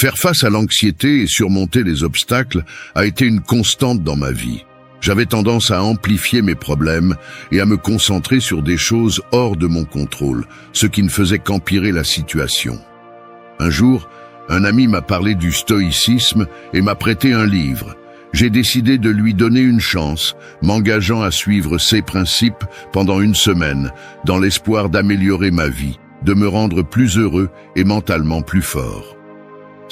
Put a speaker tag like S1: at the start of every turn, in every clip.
S1: Faire face à l'anxiété et surmonter les obstacles a été une constante dans ma vie. J'avais tendance à amplifier mes problèmes et à me concentrer sur des choses hors de mon contrôle, ce qui ne faisait qu'empirer la situation. Un jour, un ami m'a parlé du stoïcisme et m'a prêté un livre. J'ai décidé de lui donner une chance, m'engageant à suivre ses principes pendant une semaine, dans l'espoir d'améliorer ma vie, de me rendre plus heureux et mentalement plus fort.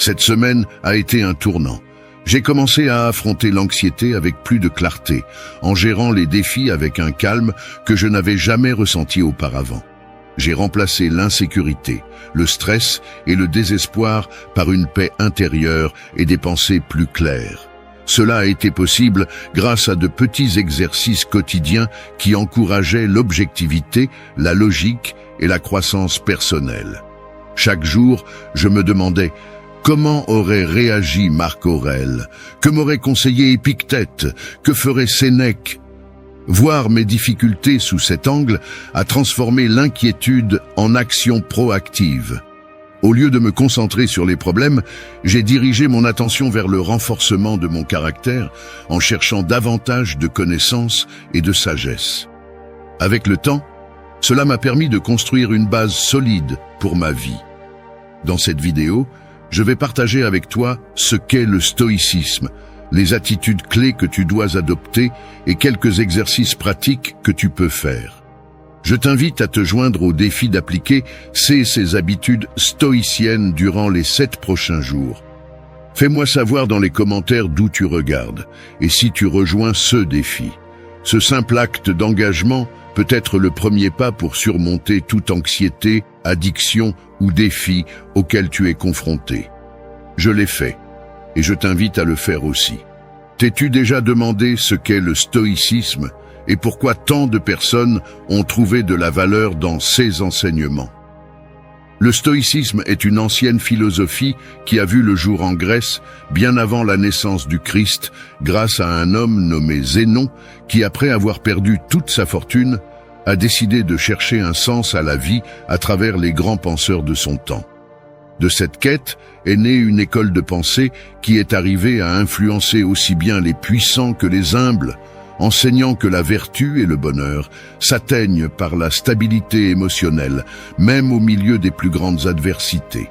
S1: Cette semaine a été un tournant. J'ai commencé à affronter l'anxiété avec plus de clarté, en gérant les défis avec un calme que je n'avais jamais ressenti auparavant. J'ai remplacé l'insécurité, le stress et le désespoir par une paix intérieure et des pensées plus claires. Cela a été possible grâce à de petits exercices quotidiens qui encourageaient l'objectivité, la logique et la croissance personnelle. Chaque jour, je me demandais: comment aurait réagi Marc Aurèle? Que m'aurait conseillé Épictète? Que ferait Sénèque? Voir mes difficultés sous cet angle a transformé l'inquiétude en action proactive. Au lieu de me concentrer sur les problèmes, j'ai dirigé mon attention vers le renforcement de mon caractère en cherchant davantage de connaissances et de sagesse. Avec le temps, cela m'a permis de construire une base solide pour ma vie. Dans cette vidéo, je vais partager avec toi ce qu'est le stoïcisme, les attitudes clés que tu dois adopter et quelques exercices pratiques que tu peux faire. Je t'invite à te joindre au défi d'appliquer ces habitudes stoïciennes durant les 7 prochains jours. Fais-moi savoir dans les commentaires d'où tu regardes et si tu rejoins ce défi. Ce simple acte d'engagement peut être le premier pas pour surmonter toute anxiété, addiction ou défi auquel tu es confronté. Je l'ai fait, et je t'invite à le faire aussi. T'es-tu déjà demandé ce qu'est le stoïcisme et pourquoi tant de personnes ont trouvé de la valeur dans ces enseignements? Le stoïcisme est une ancienne philosophie qui a vu le jour en Grèce bien avant la naissance du Christ grâce à un homme nommé Zénon qui, après avoir perdu toute sa fortune, a décidé de chercher un sens à la vie à travers les grands penseurs de son temps. De cette quête est née une école de pensée qui est arrivée à influencer aussi bien les puissants que les humbles, enseignant que la vertu et le bonheur s'atteignent par la stabilité émotionnelle, même au milieu des plus grandes adversités.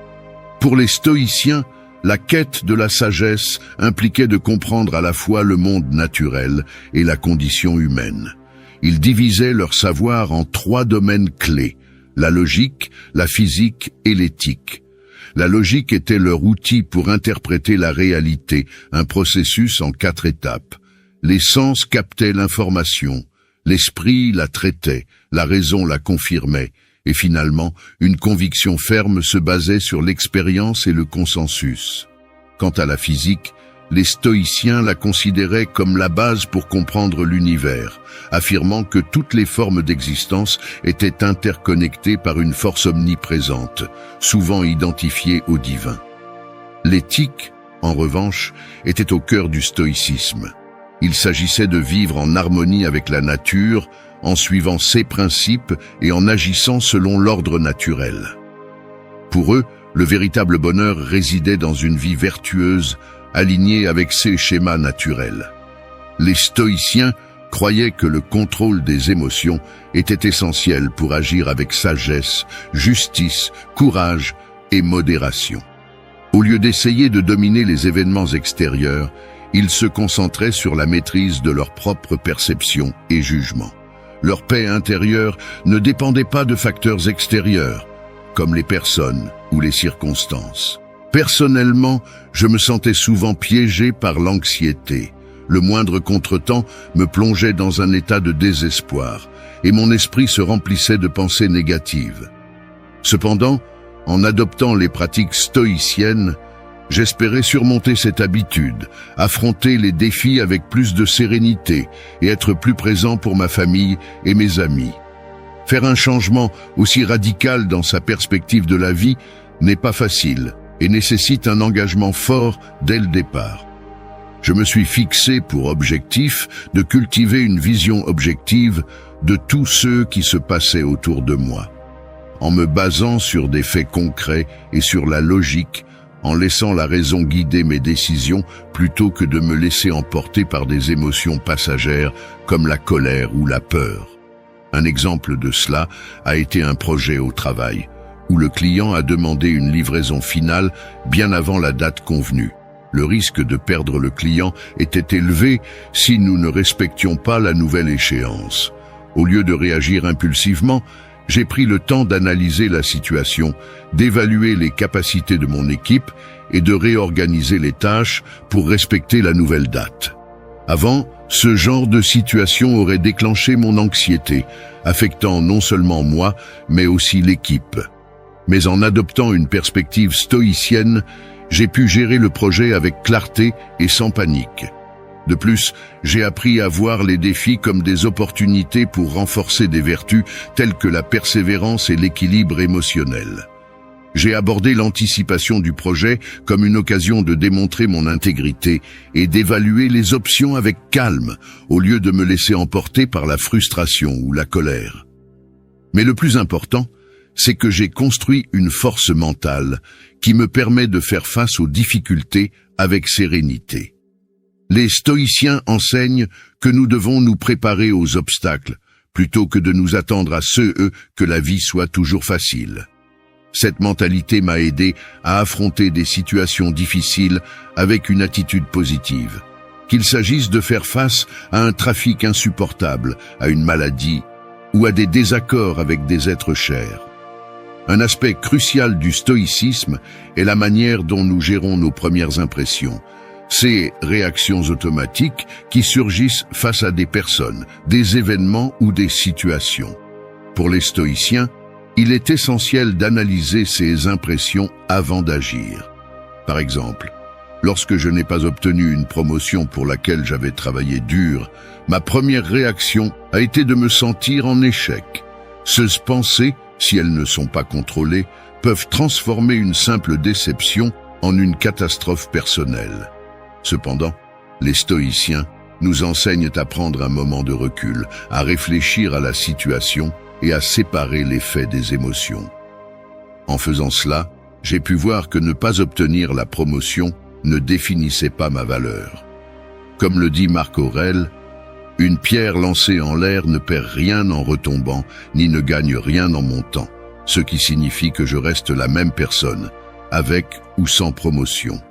S1: Pour les stoïciens, la quête de la sagesse impliquait de comprendre à la fois le monde naturel et la condition humaine. Ils divisaient leur savoir en 3 domaines clés: la logique, la physique et l'éthique. La logique était leur outil pour interpréter la réalité, un processus en 4 étapes. Les sens captaient l'information, l'esprit la traitait, la raison la confirmait, et finalement, une conviction ferme se basait sur l'expérience et le consensus. Quant à la physique, les stoïciens la considéraient comme la base pour comprendre l'univers, affirmant que toutes les formes d'existence étaient interconnectées par une force omniprésente, souvent identifiée au divin. L'éthique, en revanche, était au cœur du stoïcisme. Il s'agissait de vivre en harmonie avec la nature, en suivant ses principes et en agissant selon l'ordre naturel. Pour eux, le véritable bonheur résidait dans une vie vertueuse, alignée avec ses schémas naturels. Les stoïciens croyaient que le contrôle des émotions était essentiel pour agir avec sagesse, justice, courage et modération. Au lieu d'essayer de dominer les événements extérieurs, ils se concentraient sur la maîtrise de leur propre perception et jugement. Leur paix intérieure ne dépendait pas de facteurs extérieurs, comme les personnes ou les circonstances. Personnellement, je me sentais souvent piégé par l'anxiété. Le moindre contretemps me plongeait dans un état de désespoir, et mon esprit se remplissait de pensées négatives. Cependant, en adoptant les pratiques stoïciennes, j'espérais surmonter cette habitude, affronter les défis avec plus de sérénité et être plus présent pour ma famille et mes amis. Faire un changement aussi radical dans sa perspective de la vie n'est pas facile et nécessite un engagement fort dès le départ. Je me suis fixé pour objectif de cultiver une vision objective de tous ceux qui se passaient autour de moi. En me basant sur des faits concrets et sur la logique, en laissant la raison guider mes décisions plutôt que de me laisser emporter par des émotions passagères comme la colère ou la peur. Un exemple de cela a été un projet au travail, où le client a demandé une livraison finale bien avant la date convenue. Le risque de perdre le client était élevé si nous ne respections pas la nouvelle échéance. Au lieu de réagir impulsivement, j'ai pris le temps d'analyser la situation, d'évaluer les capacités de mon équipe et de réorganiser les tâches pour respecter la nouvelle date. Avant, ce genre de situation aurait déclenché mon anxiété, affectant non seulement moi, mais aussi l'équipe. Mais en adoptant une perspective stoïcienne, j'ai pu gérer le projet avec clarté et sans panique. De plus, j'ai appris à voir les défis comme des opportunités pour renforcer des vertus telles que la persévérance et l'équilibre émotionnel. J'ai abordé l'anticipation du projet comme une occasion de démontrer mon intégrité et d'évaluer les options avec calme, au lieu de me laisser emporter par la frustration ou la colère. Mais le plus important, c'est que j'ai construit une force mentale qui me permet de faire face aux difficultés avec sérénité. Les stoïciens enseignent que nous devons nous préparer aux obstacles, plutôt que de nous attendre à que la vie soit toujours facile. Cette mentalité m'a aidé à affronter des situations difficiles avec une attitude positive. Qu'il s'agisse de faire face à un trafic insupportable, à une maladie ou à des désaccords avec des êtres chers. Un aspect crucial du stoïcisme est la manière dont nous gérons nos premières impressions. Ces réactions automatiques qui surgissent face à des personnes, des événements ou des situations. Pour les stoïciens, il est essentiel d'analyser ces impressions avant d'agir. Par exemple, lorsque je n'ai pas obtenu une promotion pour laquelle j'avais travaillé dur, ma première réaction a été de me sentir en échec. Ces pensées, si elles ne sont pas contrôlées, peuvent transformer une simple déception en une catastrophe personnelle. Cependant, les stoïciens nous enseignent à prendre un moment de recul, à réfléchir à la situation et à séparer les faits des émotions. En faisant cela, j'ai pu voir que ne pas obtenir la promotion ne définissait pas ma valeur. Comme le dit Marc Aurèle, « Une pierre lancée en l'air ne perd rien en retombant, ni ne gagne rien en montant, ce qui signifie que je reste la même personne, avec ou sans promotion. »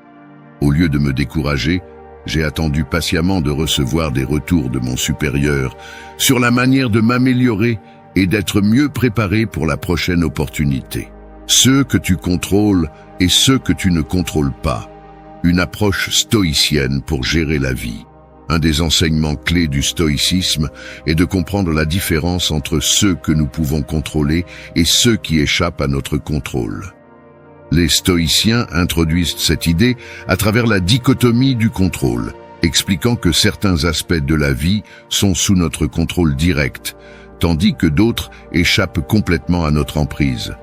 S1: Au lieu de me décourager, j'ai attendu patiemment de recevoir des retours de mon supérieur sur la manière de m'améliorer et d'être mieux préparé pour la prochaine opportunité. Ceux que tu contrôles et ceux que tu ne contrôles pas. Une approche stoïcienne pour gérer la vie. Un des enseignements clés du stoïcisme est de comprendre la différence entre ceux que nous pouvons contrôler et ceux qui échappent à notre contrôle. Les stoïciens introduisent cette idée à travers la dichotomie du contrôle, expliquant que certains aspects de la vie sont sous notre contrôle direct, tandis que d'autres échappent complètement à notre emprise.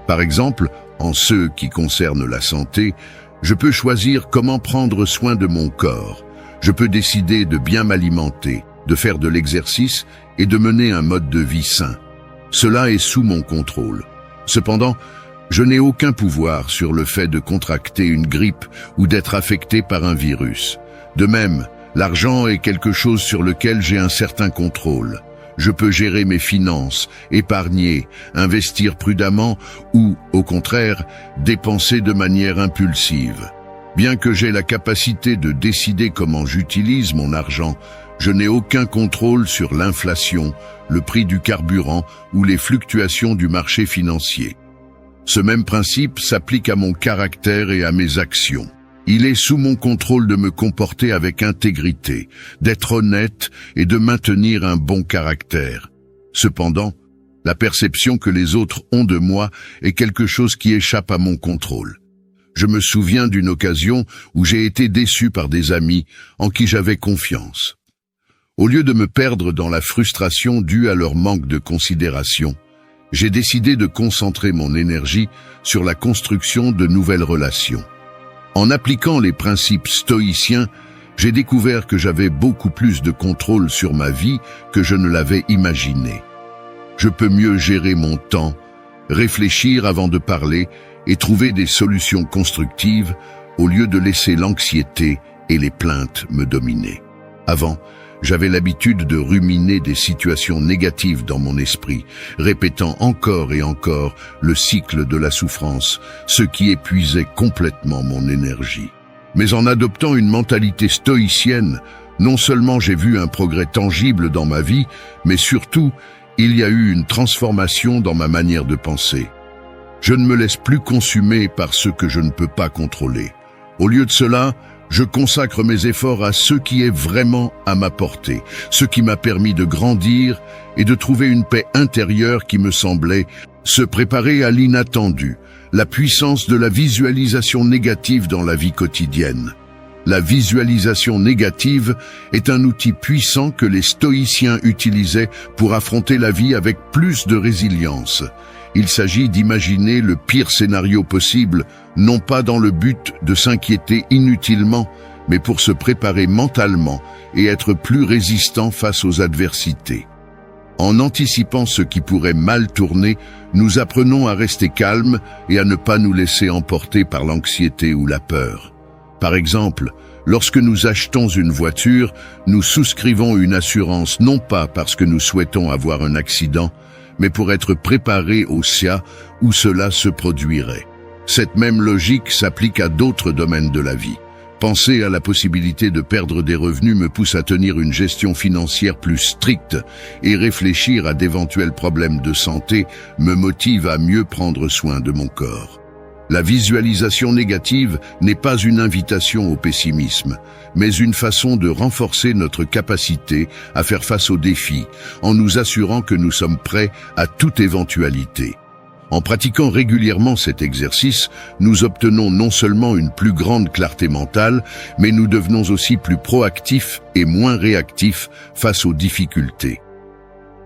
S1: Par exemple, en ce qui concerne la santé, je peux choisir comment prendre soin de mon corps. Je peux décider de bien m'alimenter, de faire de l'exercice et de mener un mode de vie sain. Cela est sous mon contrôle. Cependant, je n'ai aucun pouvoir sur le fait de contracter une grippe ou d'être affecté par un virus. De même, l'argent est quelque chose sur lequel j'ai un certain contrôle. Je peux gérer mes finances, épargner, investir prudemment ou, au contraire, dépenser de manière impulsive. Bien que j'aie la capacité de décider comment j'utilise mon argent, je n'ai aucun contrôle sur l'inflation, le prix du carburant ou les fluctuations du marché financier. Ce même principe s'applique à mon caractère et à mes actions. Il est sous mon contrôle de me comporter avec intégrité, d'être honnête et de maintenir un bon caractère. Cependant, la perception que les autres ont de moi est quelque chose qui échappe à mon contrôle. Je me souviens d'une occasion où j'ai été déçu par des amis en qui j'avais confiance. Au lieu de me perdre dans la frustration due à leur manque de considération, j'ai décidé de concentrer mon énergie sur la construction de nouvelles relations. En appliquant les principes stoïciens, j'ai découvert que j'avais beaucoup plus de contrôle sur ma vie que je ne l'avais imaginé. Je peux mieux gérer mon temps, réfléchir avant de parler et trouver des solutions constructives au lieu de laisser l'anxiété et les plaintes me dominer. Avant, j'avais l'habitude de ruminer des situations négatives dans mon esprit, répétant encore et encore le cycle de la souffrance, ce qui épuisait complètement mon énergie. Mais en adoptant une mentalité stoïcienne, non seulement j'ai vu un progrès tangible dans ma vie, mais surtout, il y a eu une transformation dans ma manière de penser. Je ne me laisse plus consumer par ce que je ne peux pas contrôler. Au lieu de cela, je consacre mes efforts à ce qui est vraiment à ma portée, ce qui m'a permis de grandir et de trouver une paix intérieure qui me semblait se préparer à l'inattendu, la puissance de la visualisation négative dans la vie quotidienne. La visualisation négative est un outil puissant que les stoïciens utilisaient pour affronter la vie avec plus de résilience. Il s'agit d'imaginer le pire scénario possible, non pas dans le but de s'inquiéter inutilement, mais pour se préparer mentalement et être plus résistant face aux adversités. En anticipant ce qui pourrait mal tourner, nous apprenons à rester calmes et à ne pas nous laisser emporter par l'anxiété ou la peur. Par exemple, lorsque nous achetons une voiture, nous souscrivons une assurance non pas parce que nous souhaitons avoir un accident, mais pour être préparés au cas où cela se produirait. Cette même logique s'applique à d'autres domaines de la vie. Penser à la possibilité de perdre des revenus me pousse à tenir une gestion financière plus stricte et réfléchir à d'éventuels problèmes de santé me motive à mieux prendre soin de mon corps. La visualisation négative n'est pas une invitation au pessimisme, mais une façon de renforcer notre capacité à faire face aux défis, en nous assurant que nous sommes prêts à toute éventualité. En pratiquant régulièrement cet exercice, nous obtenons non seulement une plus grande clarté mentale, mais nous devenons aussi plus proactifs et moins réactifs face aux difficultés.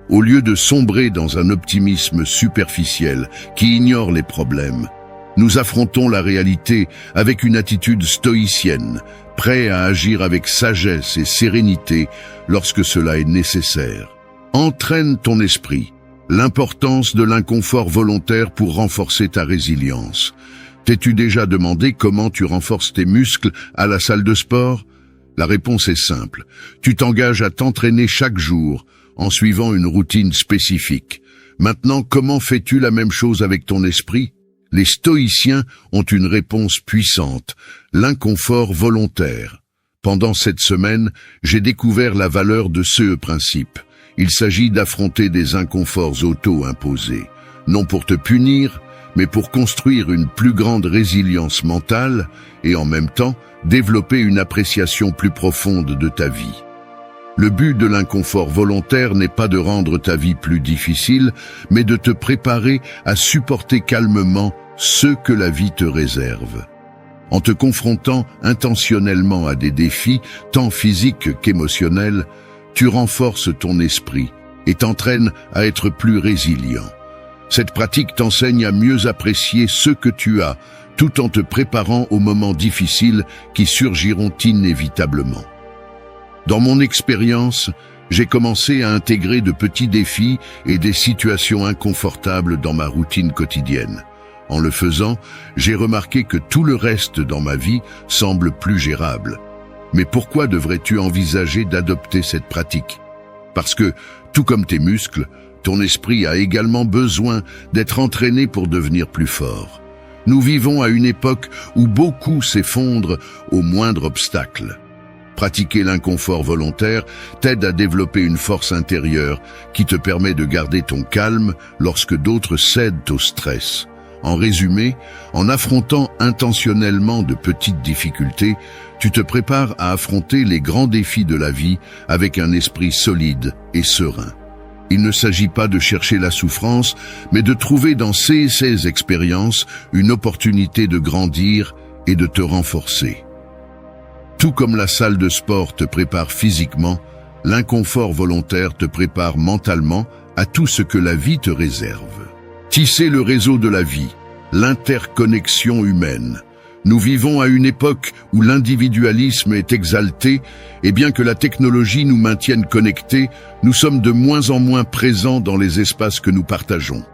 S1: Au lieu de sombrer dans un optimisme superficiel qui ignore les problèmes, nous affrontons la réalité avec une attitude stoïcienne, prêt à agir avec sagesse et sérénité lorsque cela est nécessaire. Entraîne ton esprit. L'importance de l'inconfort volontaire pour renforcer ta résilience. T'es-tu déjà demandé comment tu renforces tes muscles à la salle de sport? La réponse est simple. Tu t'engages à t'entraîner chaque jour en suivant une routine spécifique. Maintenant, comment fais-tu la même chose avec ton esprit? Les stoïciens ont une réponse puissante, l'inconfort volontaire. Pendant cette semaine, j'ai découvert la valeur de ce principe. Il s'agit d'affronter des inconforts auto-imposés, non pour te punir, mais pour construire une plus grande résilience mentale et en même temps développer une appréciation plus profonde de ta vie. Le but de l'inconfort volontaire n'est pas de rendre ta vie plus difficile, mais de te préparer à supporter calmement ce que la vie te réserve. En te confrontant intentionnellement à des défis, tant physiques qu'émotionnels, tu renforces ton esprit et t'entraînes à être plus résilient. Cette pratique t'enseigne à mieux apprécier ce que tu as, tout en te préparant aux moments difficiles qui surgiront inévitablement. Dans mon expérience, j'ai commencé à intégrer de petits défis et des situations inconfortables dans ma routine quotidienne. En le faisant, j'ai remarqué que tout le reste dans ma vie semble plus gérable. Mais pourquoi devrais-tu envisager d'adopter cette pratique? Parce que, tout comme tes muscles, ton esprit a également besoin d'être entraîné pour devenir plus fort. Nous vivons à une époque où beaucoup s'effondrent au moindre obstacle. Pratiquer l'inconfort volontaire t'aide à développer une force intérieure qui te permet de garder ton calme lorsque d'autres cèdent au stress. En résumé, en affrontant intentionnellement de petites difficultés, tu te prépares à affronter les grands défis de la vie avec un esprit solide et serein. Il ne s'agit pas de chercher la souffrance, mais de trouver dans ces expériences une opportunité de grandir et de te renforcer. Tout comme la salle de sport te prépare physiquement, l'inconfort volontaire te prépare mentalement à tout ce que la vie te réserve. Tisser le réseau de la vie, l'interconnexion humaine. Nous vivons à une époque où l'individualisme est exalté, et bien que la technologie nous maintienne connectés, nous sommes de moins en moins présents dans les espaces que nous partageons.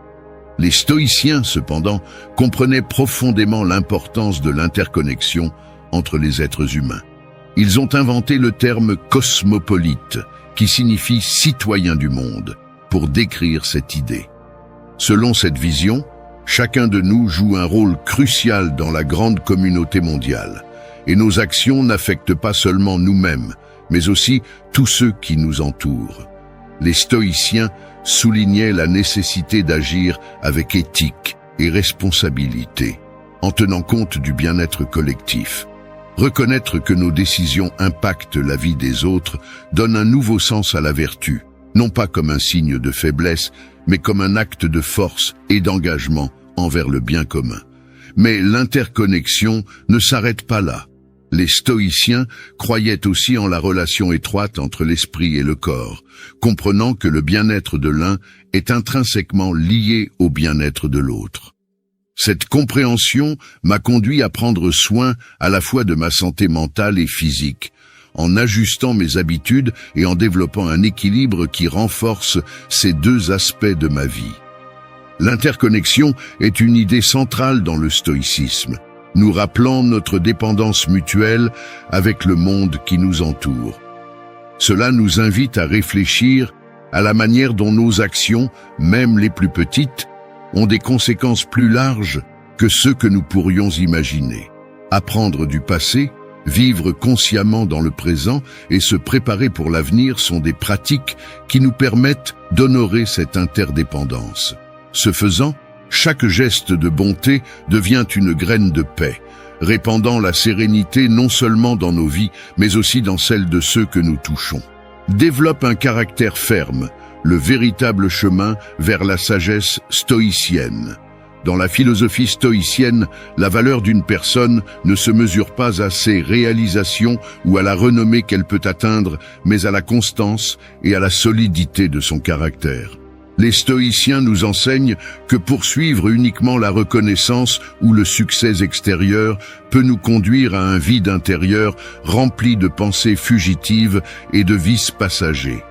S1: Les stoïciens, cependant, comprenaient profondément l'importance de l'interconnexion entre les êtres humains. Ils ont inventé le terme cosmopolite, qui signifie citoyen du monde, pour décrire cette idée. Selon cette vision, chacun de nous joue un rôle crucial dans la grande communauté mondiale, et nos actions n'affectent pas seulement nous-mêmes, mais aussi tous ceux qui nous entourent. Les stoïciens soulignaient la nécessité d'agir avec éthique et responsabilité, en tenant compte du bien-être collectif. Reconnaître que nos décisions impactent la vie des autres donne un nouveau sens à la vertu, non pas comme un signe de faiblesse, mais comme un acte de force et d'engagement envers le bien commun. Mais l'interconnexion ne s'arrête pas là. Les stoïciens croyaient aussi en la relation étroite entre l'esprit et le corps, comprenant que le bien-être de l'un est intrinsèquement lié au bien-être de l'autre. Cette compréhension m'a conduit à prendre soin à la fois de ma santé mentale et physique, en ajustant mes habitudes et en développant un équilibre qui renforce ces deux aspects de ma vie. L'interconnexion est une idée centrale dans le stoïcisme, nous rappelant notre dépendance mutuelle avec le monde qui nous entoure. Cela nous invite à réfléchir à la manière dont nos actions, même les plus petites, ont des conséquences plus larges que ce que nous pourrions imaginer. Apprendre du passé, vivre consciemment dans le présent et se préparer pour l'avenir sont des pratiques qui nous permettent d'honorer cette interdépendance. Ce faisant, chaque geste de bonté devient une graine de paix, répandant la sérénité non seulement dans nos vies, mais aussi dans celles de ceux que nous touchons. Développe un caractère ferme, le véritable chemin vers la sagesse stoïcienne. Dans la philosophie stoïcienne, la valeur d'une personne ne se mesure pas à ses réalisations ou à la renommée qu'elle peut atteindre, mais à la constance et à la solidité de son caractère. Les stoïciens nous enseignent que poursuivre uniquement la reconnaissance ou le succès extérieur peut nous conduire à un vide intérieur rempli de pensées fugitives et de vices passagers.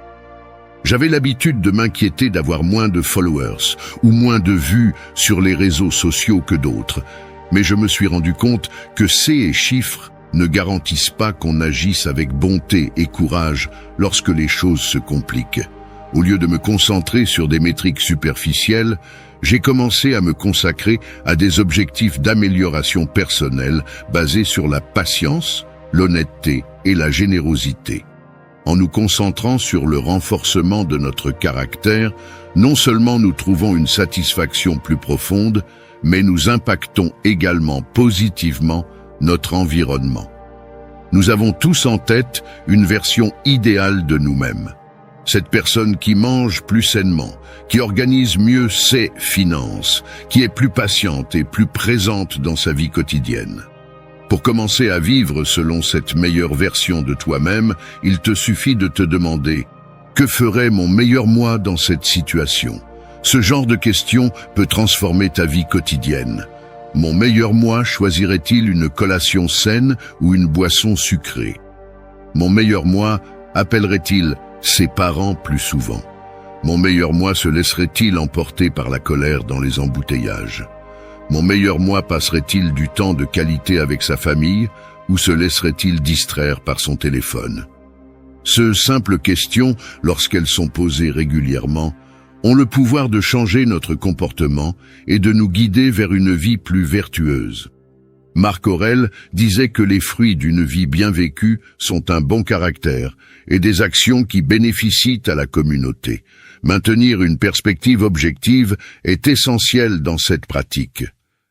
S1: J'avais l'habitude de m'inquiéter d'avoir moins de followers ou moins de vues sur les réseaux sociaux que d'autres, mais je me suis rendu compte que ces chiffres ne garantissent pas qu'on agisse avec bonté et courage lorsque les choses se compliquent. Au lieu de me concentrer sur des métriques superficielles, j'ai commencé à me consacrer à des objectifs d'amélioration personnelle basés sur la patience, l'honnêteté et la générosité. En nous concentrant sur le renforcement de notre caractère, non seulement nous trouvons une satisfaction plus profonde, mais nous impactons également positivement notre environnement. Nous avons tous en tête une version idéale de nous-mêmes. Cette personne qui mange plus sainement, qui organise mieux ses finances, qui est plus patiente et plus présente dans sa vie quotidienne. Pour commencer à vivre selon cette meilleure version de toi-même, il te suffit de te demander « Que ferait mon meilleur moi dans cette situation ?» Ce genre de question peut transformer ta vie quotidienne. Mon meilleur moi choisirait-il une collation saine ou une boisson sucrée? Mon meilleur moi appellerait-il ses parents plus souvent? Mon meilleur moi se laisserait-il emporter par la colère dans les embouteillages? Mon meilleur moi passerait-il du temps de qualité avec sa famille ou se laisserait-il distraire par son téléphone? Ces simples questions, lorsqu'elles sont posées régulièrement, ont le pouvoir de changer notre comportement et de nous guider vers une vie plus vertueuse. Marc Aurèle disait que les fruits d'une vie bien vécue sont un bon caractère et des actions qui bénéficient à la communauté. Maintenir une perspective objective est essentiel dans cette pratique.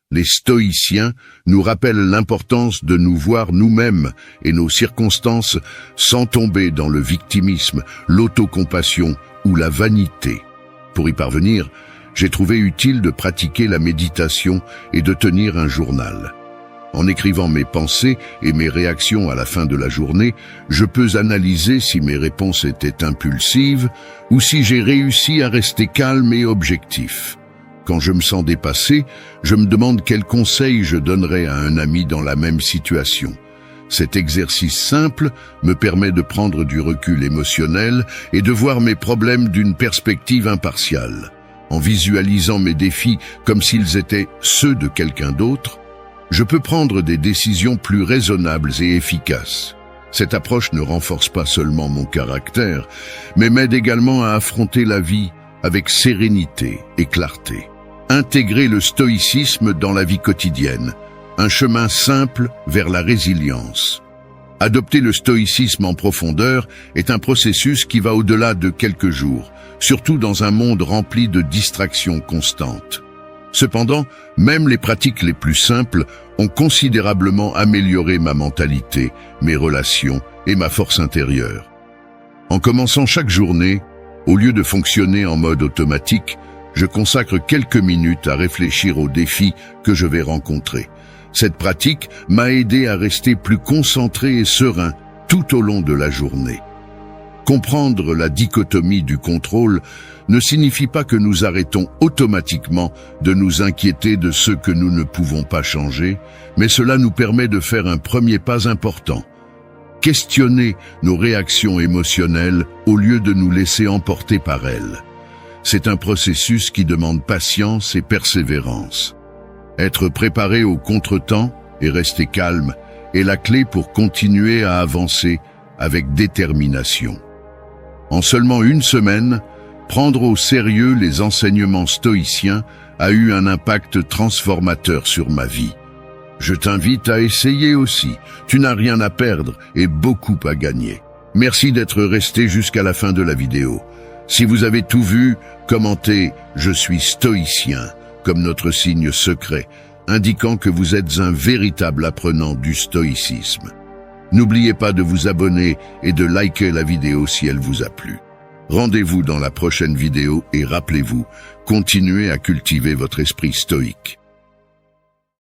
S1: Les stoïciens nous rappellent l'importance de nous voir nous-mêmes et nos circonstances sans tomber dans le victimisme, l'autocompassion ou la vanité. Pour y parvenir, j'ai trouvé utile de pratiquer la méditation et de tenir un journal. En écrivant mes pensées et mes réactions à la fin de la journée, je peux analyser si mes réponses étaient impulsives ou si j'ai réussi à rester calme et objectif. Quand je me sens dépassé, je me demande quels conseils je donnerais à un ami dans la même situation. Cet exercice simple me permet de prendre du recul émotionnel et de voir mes problèmes d'une perspective impartiale. en visualisant mes défis comme s'ils étaient ceux de quelqu'un d'autre, je peux prendre des décisions plus raisonnables et efficaces. Cette approche ne renforce pas seulement mon caractère, mais m'aide également à affronter la vie avec sérénité et clarté. Intégrer le stoïcisme dans la vie quotidienne, un chemin simple vers la résilience. Adopter le stoïcisme en profondeur est un processus qui va au-delà de quelques jours, surtout dans un monde rempli de distractions constantes. Cependant, même les pratiques les plus simples ont considérablement amélioré ma mentalité, mes relations et ma force intérieure. En commençant chaque journée, au lieu de fonctionner en mode automatique, je consacre quelques minutes à réfléchir aux défis que je vais rencontrer. Cette pratique m'a aidé à rester plus concentré et serein tout au long de la journée. Comprendre la dichotomie du contrôle ne signifie pas que nous arrêtons automatiquement de nous inquiéter de ce que nous ne pouvons pas changer, mais cela nous permet de faire un premier pas important. Questionner nos réactions émotionnelles au lieu de nous laisser emporter par elles. C'est un processus qui demande patience et persévérance. Être préparé au contretemps et rester calme est la clé pour continuer à avancer avec détermination. En seulement une semaine, prendre au sérieux les enseignements stoïciens a eu un impact transformateur sur ma vie. Je t'invite à essayer aussi. Tu n'as rien à perdre et beaucoup à gagner. Merci d'être resté jusqu'à la fin de la vidéo. Si vous avez tout vu, commentez « Je suis stoïcien » comme notre signe secret, indiquant que vous êtes un véritable apprenant du stoïcisme. N'oubliez pas de vous abonner et de liker la vidéo si elle vous a plu. Rendez-vous dans la prochaine vidéo et rappelez-vous, continuez à cultiver votre esprit stoïque.